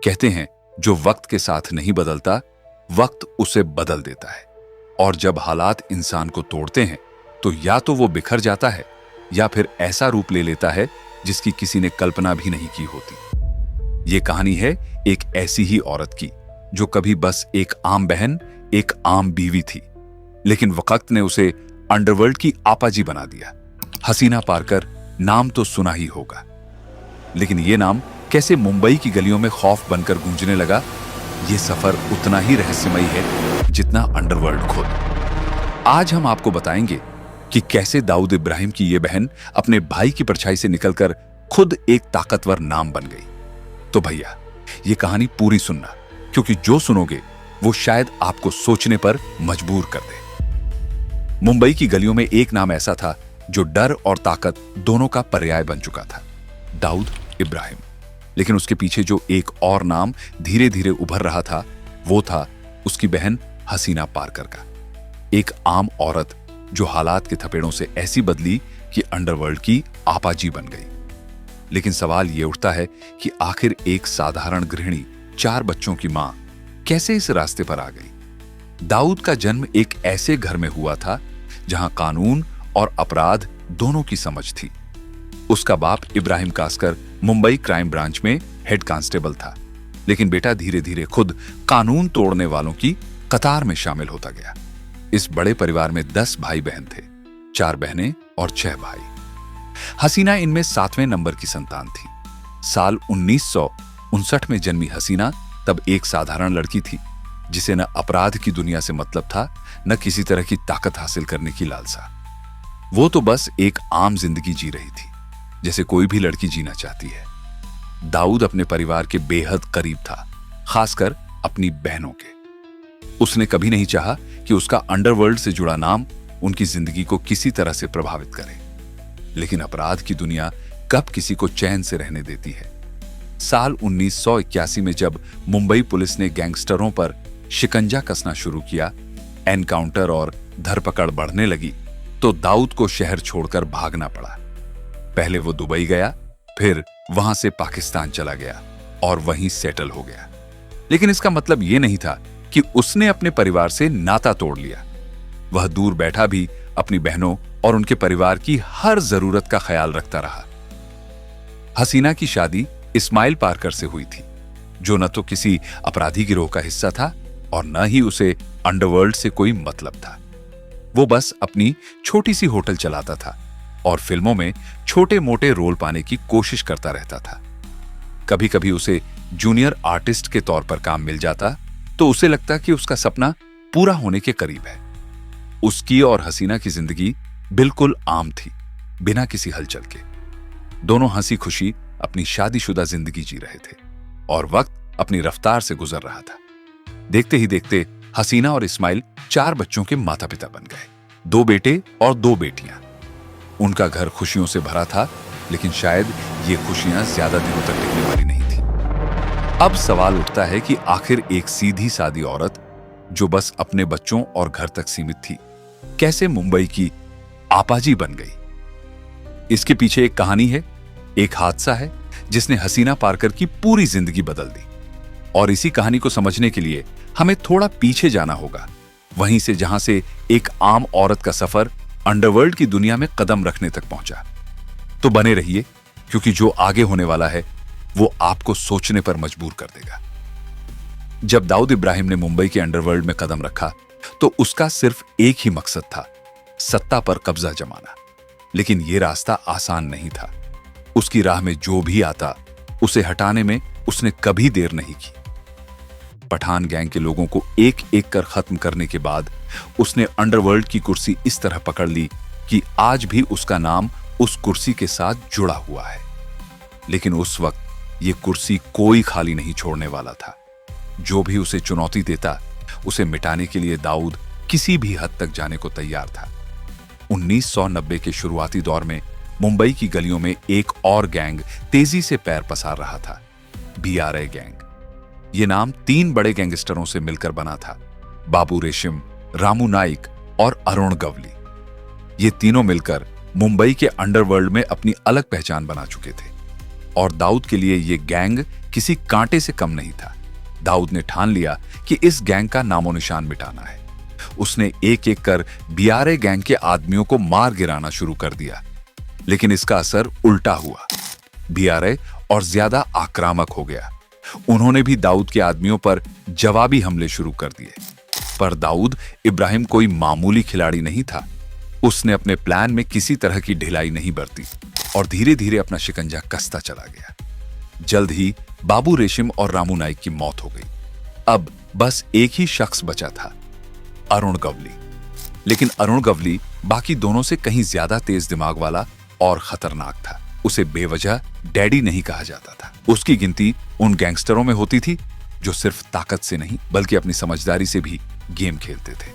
कहते हैं जो वक्त के साथ नहीं बदलता, वक्त उसे बदल देता है। और जब हालात इंसान को तोड़ते हैं तो या तो वो बिखर जाता है या फिर ऐसा रूप ले लेता है जिसकी किसी ने कल्पना भी नहीं की होती। ये कहानी है एक ऐसी ही औरत की जो कभी बस एक आम बहन, एक आम बीवी थी, लेकिन वक्त ने उसे अंडरवर्ल्ड की आपाजी बना दिया। हसीना पारकर नाम तो सुना ही होगा, लेकिन ये नाम कैसे मुंबई की गलियों में खौफ बनकर गूंजने लगा, ये सफर उतना ही रहस्यमयी है जितना अंडरवर्ल्ड खुद। आज हम आपको बताएंगे कि कैसे दाऊद इब्राहिम की ये बहन अपने भाई की परछाई से निकलकर खुद एक ताकतवर नाम बन गई। तो भैया ये कहानी पूरी सुनना, क्योंकि जो सुनोगे वो शायद आपको सोचने पर मजबूर कर दे। मुंबई की गलियों में एक नाम ऐसा था जो डर और ताकत दोनों का पर्याय बन चुका था, दाऊद इब्राहिम। लेकिन उसके पीछे जो एक और नाम धीरे धीरे उभर रहा था, वो था उसकी बहन हसीना पारकर का। एक आम औरत जो हालात के थपेड़ों से ऐसी बदली कि अंडरवर्ल्ड की आपाजी बन गई। लेकिन सवाल यह उठता है कि आखिर एक साधारण गृहिणी, 4 बच्चों की मां, कैसे इस रास्ते पर आ गई। दाऊद का जन्म एक ऐसे घर में हुआ था जहां कानून और अपराध दोनों की समझ थी। उसका बाप इब्राहिम कास्कर मुंबई क्राइम ब्रांच में हेड कांस्टेबल था, लेकिन बेटा धीरे धीरे खुद कानून तोड़ने वालों की कतार में शामिल होता गया। इस बड़े परिवार में 10 भाई बहन थे, 4 बहनें और 6 भाई। हसीना इनमें 7वें नंबर की संतान थी। साल 1959 में जन्मी हसीना तब एक साधारण लड़की थी जिसे न अपराध की दुनिया से मतलब था, न किसी तरह की ताकत हासिल करने की लालसा। वो तो बस एक आम जिंदगी जी रही थी, जैसे कोई भी लड़की जीना चाहती है। दाऊद अपने परिवार के बेहद करीब था, खासकर अपनी बहनों के। उसने कभी नहीं चाहा कि उसका अंडरवर्ल्ड से जुड़ा नाम उनकी जिंदगी को किसी तरह से प्रभावित करे। लेकिन अपराध की दुनिया कब किसी को चैन से रहने देती है। साल 1981 में जब मुंबई पुलिस ने गैंगस्टरों पर शिकंजा कसना शुरू किया, एनकाउंटर और धरपकड़ बढ़ने लगी, तो दाऊद को शहर छोड़कर भागना पड़ा। पहले वो दुबई गया, फिर वहां से पाकिस्तान चला गया और वहीं सेटल हो गया। लेकिन इसका मतलब यह नहीं था कि उसने अपने परिवार से नाता तोड़ लिया। वह दूर बैठा भी अपनी बहनों और उनके परिवार की हर जरूरत का ख्याल रखता रहा। हसीना की शादी इस्माइल पारकर से हुई थी, जो न तो किसी अपराधी गिरोह का हिस्सा था और न ही उसे अंडरवर्ल्ड से कोई मतलब था। वो बस अपनी छोटी सी होटल चलाता था और फिल्मों में छोटे मोटे रोल पाने की कोशिश करता रहता था। कभी कभी उसे जूनियर आर्टिस्ट के तौर पर काम मिल जाता तो उसे लगता कि उसका सपना पूरा होने के करीब है। उसकी और हसीना की जिंदगी बिल्कुल आम थी, बिना किसी हलचल के। दोनों हंसी खुशी अपनी शादीशुदा जिंदगी जी रहे थे और वक्त अपनी रफ्तार से गुजर रहा था। देखते ही देखते हसीना और इस्माइल 4 बच्चों के माता पिता बन गए, 2 बेटे और 2 बेटियां। उनका घर खुशियों से भरा था, लेकिन शायद ये खुशियां ज्यादा दिनों तक टिकने वाली नहीं थी। अब सवाल उठता है कि आखिर एक सीधी सादी औरत जो बस अपने बच्चों और घर तक सीमित थी, कैसे मुंबई की आपाजी बन गई। इसके पीछे एक कहानी है, एक हादसा है जिसने हसीना पारकर की पूरी जिंदगी बदल दी। और इसी कहानी को समझने के लिए हमें थोड़ा पीछे जाना होगा, वहीं से जहां से एक आम औरत का सफर अंडरवर्ल्ड की दुनिया में कदम रखने तक पहुंचा। तो बने रहिए, क्योंकि जो आगे होने वाला है वो आपको सोचने पर मजबूर कर देगा। जब दाऊद इब्राहिम ने मुंबई के अंडरवर्ल्ड में कदम रखा तो उसका सिर्फ एक ही मकसद था, सत्ता पर कब्जा जमाना। लेकिन यह रास्ता आसान नहीं था। उसकी राह में जो भी आता उसे हटाने में उसने कभी देर नहीं की। पठान गैंग के लोगों को एक एक कर खत्म करने के बाद उसने अंडरवर्ल्ड की कुर्सी इस तरह पकड़ ली कि आज भी उसका नाम उस कुर्सी के साथ जुड़ा हुआ है। लेकिन उस वक्त ये कुर्सी कोई खाली नहीं छोड़ने वाला था। जो भी उसे चुनौती देता, उसे मिटाने के लिए दाऊद किसी भी हद तक जाने को तैयार था। 1990 के शुरुआती दौर में मुंबई की गलियों में एक और गैंग तेजी से पैर पसार रहा था, BRI गैंग। ये नाम 3 बड़े गैंगस्टरों से मिलकर बना था, बाबू रेशिम, रामू नाइक और अरुण गवली। ये तीनों मिलकर मुंबई के अंडरवर्ल्ड में अपनी अलग पहचान बना चुके थे और दाऊद के लिए ये गैंग किसी कांटे से कम नहीं था। दाऊद ने ठान लिया कि इस गैंग का नामो निशान मिटाना है। उसने एक एक कर बियारे गैंग के आदमियों को मार गिराना शुरू कर दिया, लेकिन इसका असर उल्टा हुआ। बियारे और ज्यादा आक्रामक हो गया। उन्होंने भी दाऊद के आदमियों पर जवाबी हमले शुरू कर दिए। पर दाऊद इब्राहिम कोई मामूली खिलाड़ी नहीं था। उसने अपने प्लान में किसी तरह की ढिलाई नहीं बरती और धीरे धीरे अपना शिकंजा कसता चला गया। जल्द ही बाबू रेशिम और रामू नाइक की मौत हो गई। अब बस एक ही शख्स बचा था, अरुण गवली। लेकिन अरुण गवली बाकी दोनों से कहीं ज्यादा तेज दिमाग वाला और खतरनाक था। उसे बेवजह डैडी नहीं कहा जाता था। उसकी गिनती उन गैंगस्टरों में होती थी जो सिर्फ ताकत से नहीं बल्कि अपनी समझदारी से भी गेम खेलते थे।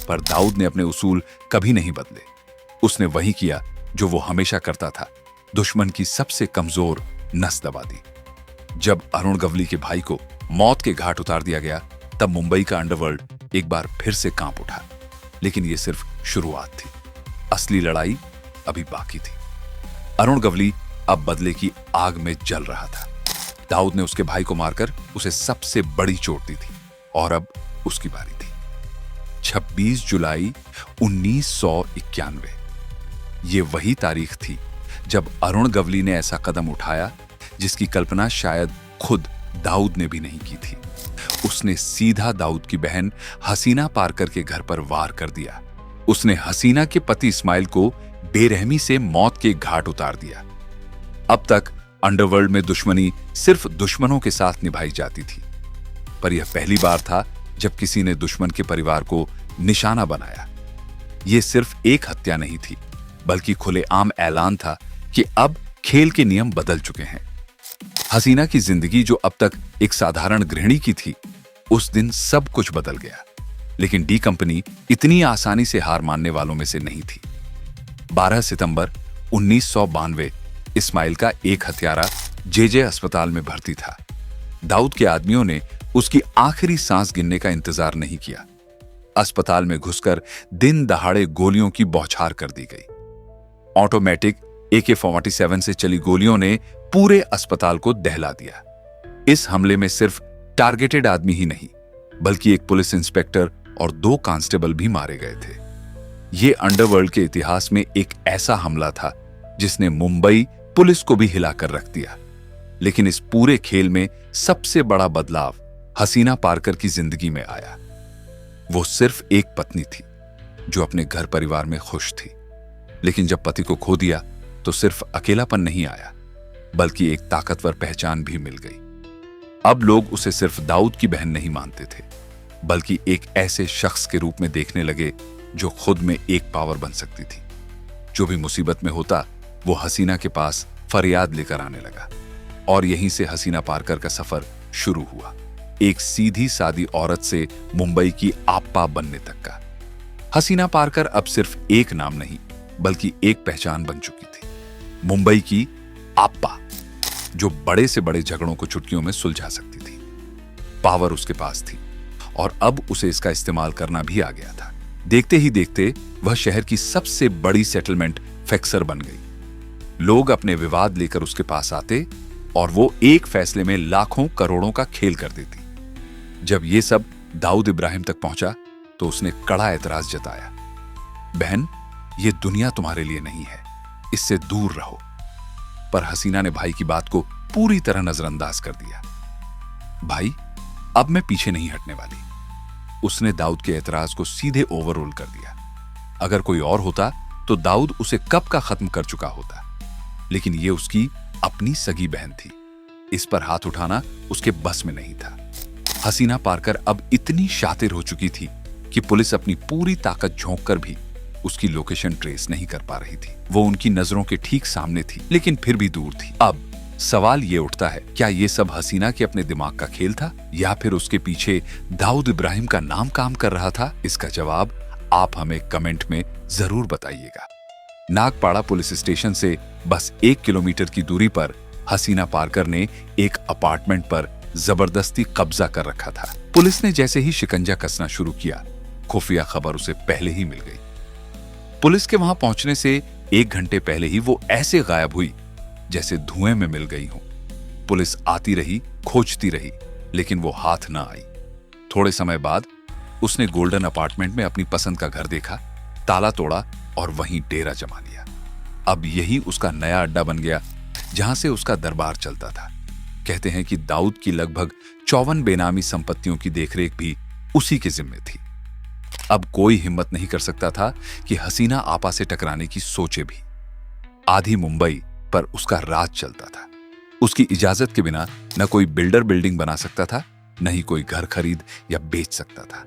पर दाऊद ने अपने उसूल कभी नहीं बदले। उसने वही किया जो वो हमेशा करता था, दुश्मन की सबसे कमजोर नस दबा दी। जब अरुण गवली के भाई को मौत के घाट उतार दिया गया, तब मुंबई का अंडरवर्ल्ड एक बार फिर से कांप उठा। लेकिन यह सिर्फ शुरुआत थी। असली लड़ाई अभी बाकी थी। अरुण गवली अब बदले की आग में जल रहा था। दाऊद ने उसके भाई को मारकर उसे सबसे बड़ी चोट दी थी और अब उसकी बारी थी। 26 जुलाई 1991। ये वही तारीख थी जब अरुण गवली ने ऐसा कदम उठाया जिसकी कल्पना शायद खुद दाऊद ने भी नहीं की थी। उसने सीधा दाऊद की बहन हसीना पारकर के घर पर वार कर दिया। उसने हसीना के पति इस्माइल को बेरहमी से मौत के घाट उतार दिया। अब तक अंडरवर्ल्ड में दुश्मनी सिर्फ दुश्मनों के साथ निभाई जाती थी, पर यह पहली बार था जब किसी ने दुश्मन के परिवार को निशाना बनाया। यह सिर्फ एक हत्या नहीं थी, बल्कि खुलेआम ऐलान था कि अब खेल के नियम बदल चुके हैं। हसीना की जिंदगी जो अब तक एक साधारण गृहिणी की थी, उस दिन सब कुछ बदल गया। लेकिन डी कंपनी इतनी आसानी से हार मानने वालों में से नहीं थी। 12 सितंबर 1992 इस्माइल का एक हत्यारा जेजे अस्पताल में भर्ती था। दाऊद के आदमियों ने उसकी आखिरी सांस गिनने का इंतजार नहीं किया। अस्पताल में घुसकर दिन दहाड़े गोलियों की बौछार कर दी गई। ऑटोमेटिक AK-47 से चली गोलियों ने पूरे अस्पताल को दहला दिया। इस हमले में सिर्फ टारगेटेड आदमी ही नहीं, बल्कि एक पुलिस इंस्पेक्टर और 2 कांस्टेबल भी मारे गए थे। यह अंडरवर्ल्ड के इतिहास में एक ऐसा हमला था जिसने मुंबई पुलिस को भी हिलाकर रख दिया। लेकिन इस पूरे खेल में सबसे बड़ा बदलाव हसीना पारकर की जिंदगी में आया। वो सिर्फ एक पत्नी थी जो अपने घर परिवार में खुश थी। लेकिन जब पति को खो दिया तो सिर्फ अकेलापन नहीं आया, बल्कि एक ताकतवर पहचान भी मिल गई। अब लोग उसे सिर्फ दाऊद की बहन नहीं मानते थे, बल्कि एक ऐसे शख्स के रूप में देखने लगे जो खुद में एक पावर बन सकती थी। जो भी मुसीबत में होता, वो हसीना के पास फरियाद लेकर आने लगा। और यहीं से हसीना पारकर का सफर शुरू हुआ, एक सीधी सादी औरत से मुंबई की आप्पा बनने तक का। हसीना पारकर अब सिर्फ एक नाम नहीं, बल्कि एक पहचान बन चुकी थी, मुंबई की आप्पा, जो बड़े से बड़े झगड़ों को चुटकियों में सुलझा सकती थी। पावर उसके पास थी और अब उसे इसका इस्तेमाल करना भी आ गया था। देखते ही देखते वह शहर की सबसे बड़ी सेटलमेंट फिक्सर बन गई। लोग अपने विवाद लेकर उसके पास आते और वो एक फैसले में लाखों करोड़ों का खेल कर देती। जब ये सब दाऊद इब्राहिम तक पहुंचा तो उसने कड़ा एतराज जताया। बहन, ये दुनिया तुम्हारे लिए नहीं है, इससे दूर रहो। पर हसीना ने भाई की बात को पूरी तरह नजरअंदाज कर दिया। भाई, अब मैं पीछे नहीं हटने वाली। उसने दाऊद के एतराज को सीधे ओवररोल कर दिया। अगर कोई और होता तो दाऊद उसे कब का खत्म कर चुका होता, लेकिन ये उसकी अपनी सगी बहन थी। इस पर हाथ उठाना उसके बस में नहीं था। हसीना पारकर अब इतनी शातिर हो चुकी थी कि पुलिस अपनी पूरी ताकत झोंक कर भी उसकी लोकेशन ट्रेस नहीं कर पा रही थी। वो उनकी नजरों के ठीक सामने थी, लेकिन फिर भी दूर थी। अब सवाल ये उठता है, क्या ये सब हसीना के अपने दिमाग का खेल था, या फिर उसके पीछे दाऊद इब्राहिम का नाम काम कर रहा था? इसका जवाब आप हमें कमेंट में जरूर बताइएगा। नागपाड़ा पुलिस स्टेशन से बस 1 किलोमीटर की दूरी पर हसीना पारकर ने एक अपार्टमेंट पर जबरदस्ती कब्जा कर रखा था। पुलिस ने जैसे ही शिकंजा कसना शुरू किया, खुफिया खबर उसे पहले ही मिल गई। पुलिस के वहां पहुंचने से 1 घंटे पहले ही वो ऐसे गायब हुई जैसे धुएं में मिल गई हो। पुलिस आती रही, खोजती रही, लेकिन वो हाथ ना आई। थोड़े समय बाद उसने गोल्डन अपार्टमेंट में अपनी पसंद का घर देखा, ताला तोड़ा और वहीं डेरा जमा लिया। अब यही उसका नया अड्डा बन गया, जहां से उसका दरबार चलता था। कहते हैं कि दाऊद की लगभग 54 बेनामी संपत्तियों की देखरेख भी उसी के जिम्मे थी। अब कोई हिम्मत नहीं कर सकता था कि हसीना आपा से टकराने की सोचे भी। आधी मुंबई पर उसका राज चलता था। उसकी इजाजत के बिना न कोई बिल्डर बिल्डिंग बना सकता था, न ही कोई घर खरीद या बेच सकता था।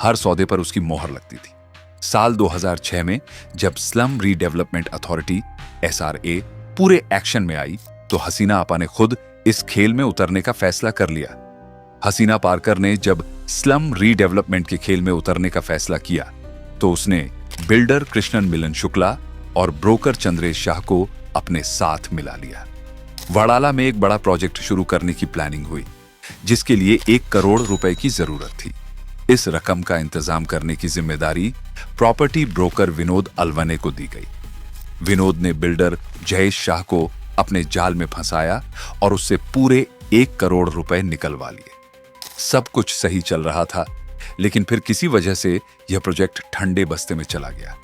हर सौदे पर उसकी मोहर लगती थी। साल 2006 में जब स्लम रीडेवलपमेंट अथॉरिटी SRA पूरे एक्शन में आई, तो हसीना आपा ने खुद इस खेल में उतरने का फैसला कर लिया। हसीना पारकर ने जब स्लम रीडेवलपमेंट के खेल में उतरने का फैसला किया, तो उसने बिल्डर कृष्णन मिलन शुक्ला और ब्रोकर चंद्रेश शाह को अपने साथ मिला लिया। वडाला में एक बड़ा प्रोजेक्ट शुरू करने की प्लानिंग हुई, जिसके लिए 1 करोड़ रुपए की जरूरत थी। इस रकम का इंतजाम करने की जिम्मेदारी प्रॉपर्टी ब्रोकर विनोद अलवने को दी गई। विनोद ने बिल्डर जयेश शाह को अपने जाल में फंसाया और उससे पूरे 1 करोड़ रुपए निकलवा लिए। सब कुछ सही चल रहा था, लेकिन फिर किसी वजह से यह प्रोजेक्ट ठंडे बस्ते में चला गया।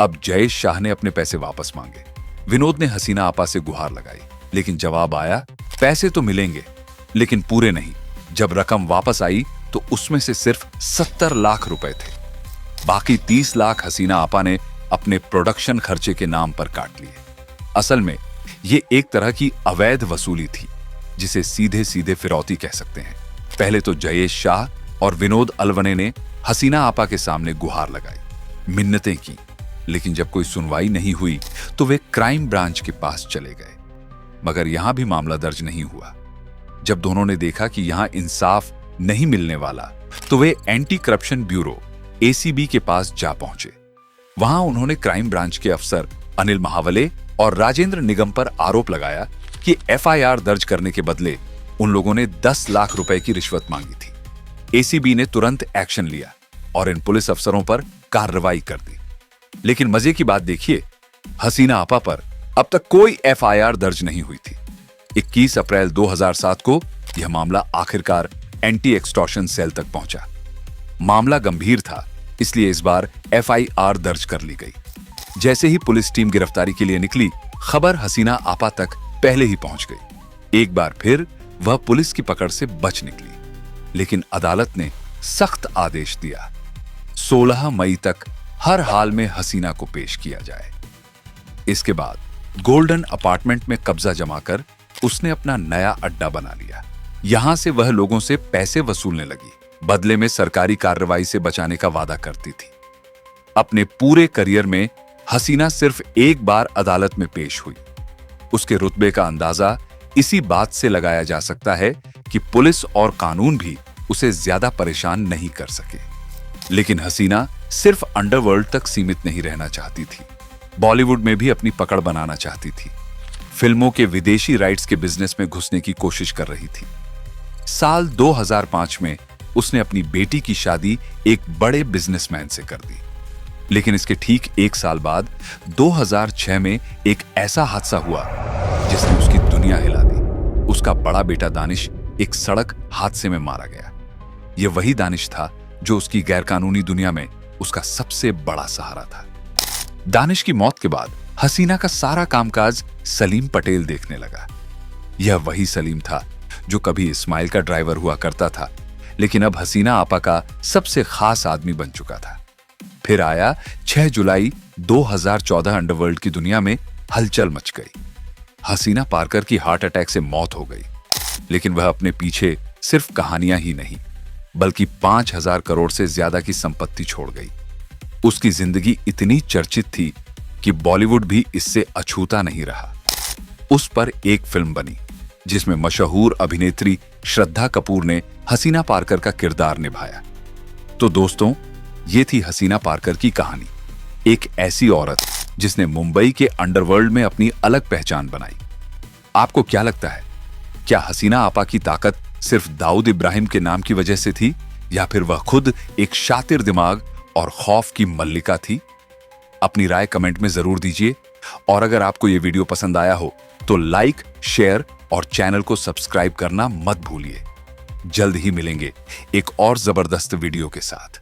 अब जयेश शाह ने अपने पैसे वापस मांगे। विनोद ने हसीना आपा से गुहार लगाई, लेकिन जवाब आया, पैसे तो मिलेंगे लेकिन पूरे नहीं। जब रकम वापस आई तो उसमें से सिर्फ 70 लाख रुपए थे। बाकी 30 लाख हसीना आपा ने अपने प्रोडक्शन खर्चे के नाम पर काट लिए। असल में यह एक तरह की अवैध वसूली थी, जिसे सीधे सीधे फिरौती कह सकते हैं। पहले तो जयेश शाह और विनोद अलवने ने हसीना आपा के सामने गुहार लगाई, मिन्नतें की, लेकिन जब कोई सुनवाई नहीं हुई तो वे क्राइम ब्रांच के पास चले गए। मगर यहां भी मामला दर्ज नहीं हुआ। जब दोनों ने देखा कि यहां इंसाफ नहीं मिलने वाला, तो वे एंटी करप्शन ब्यूरो ACB के पास जा पहुंचे। वहां उन्होंने क्राइम ब्रांच के अफसर अनिल महावले और राजेंद्र निगम पर आरोप लगाया कि FIR दर्ज करने के बदले उन लोगों ने 10 लाख रुपए की रिश्वत मांगी थी। ACB ने तुरंत एक्शन लिया और इन पुलिस अफसरों पर कार्रवाई कर दी। लेकिन मजे की बात देखिए, हसीना आपा पर अब तक कोई FIR दर्ज नहीं हुई थी। 21 अप्रैल 2007 को यह मामला आखिरकार एंटी एक्सटॉर्शन सेल तक पहुंचा। मामला गंभीर था, इसलिए इस बार FIR दर्ज कर ली गई। जैसे ही पुलिस टीम गिरफ्तारी के लिए निकली, खबर हसीना आपा तक पहले ही पहुंच गई। एक बार फिर वह पुलिस की पकड़ से बच निकली, लेकिन अदालत ने सख्त आदेश दिया, 16 मई तक हर हाल में हसीना को पेश किया जाए। इसके बाद गोल्डन अपार्टमेंट में कब्जा जमाकर उसने अपना नया अड्डा बना लिया। यहां से वह लोगों से पैसे वसूलने लगी, बदले में सरकारी कार्रवाई से बचाने का वादा करती थी। अपने पूरे करियर में हसीना सिर्फ एक बार अदालत में पेश हुई। उसके रुतबे का अंदाजा इसी बात से लगाया जा सकता है कि पुलिस और कानून भी उसे ज्यादा परेशान नहीं कर सके। लेकिन हसीना सिर्फ अंडरवर्ल्ड तक सीमित नहीं रहना चाहती थी, बॉलीवुड में भी अपनी पकड़ बनाना चाहती थी। फिल्मों के विदेशी राइट्स के बिजनेस में घुसने की कोशिश कर रही थी। साल 2005 में उसने अपनी बेटी की शादी एक बड़े बिजनेसमैन से कर दी। लेकिन इसके ठीक 1 साल बाद 2006 में एक ऐसा हादसा हुआ जिसने उसकी दुनिया हिला दी। उसका बड़ा बेटा दानिश एक सड़क हादसे में मारा गया। यह वही दानिश था जो उसकी गैरकानूनी दुनिया में उसका सबसे बड़ा सहारा था। दानिश की मौत के बाद हसीना का सारा कामकाज सलीम पटेल देखने लगा। यह वही सलीम था जो कभी इस्माइल का ड्राइवर हुआ करता था, लेकिन अब हसीना आपा का सबसे खास आदमी बन चुका था। फिर आया 6 जुलाई 2014। अंडरवर्ल्ड की दुनिया में हलचल मच गई। हसीना पारकर की हार्ट अटैक से मौत हो गई, लेकिन वह अपने पीछे सिर्फ कहानियां ही नहीं, बल्कि 5000 करोड़ से ज्यादा की संपत्ति छोड़ गई। उसकी जिंदगी इतनी चर्चित थी कि बॉलीवुड भी इससे अछूता नहीं रहा। उस पर एक फिल्म बनी जिसमें मशहूर अभिनेत्री श्रद्धा कपूर ने हसीना पारकर का किरदार निभाया। तो दोस्तों, ये थी हसीना पारकर की कहानी, एक ऐसी औरत जिसने मुंबई के अंडरवर्ल्ड में अपनी अलग पहचान बनाई। आपको क्या लगता है, क्या हसीना आपा की ताकत सिर्फ दाऊद इब्राहिम के नाम की वजह से थी, या फिर वह खुद एक शातिर दिमाग और खौफ की मल्लिका थी? अपनी राय कमेंट में जरूर दीजिए, और अगर आपको यह वीडियो पसंद आया हो तो लाइक, शेयर और चैनल को सब्सक्राइब करना मत भूलिए। जल्द ही मिलेंगे एक और जबरदस्त वीडियो के साथ।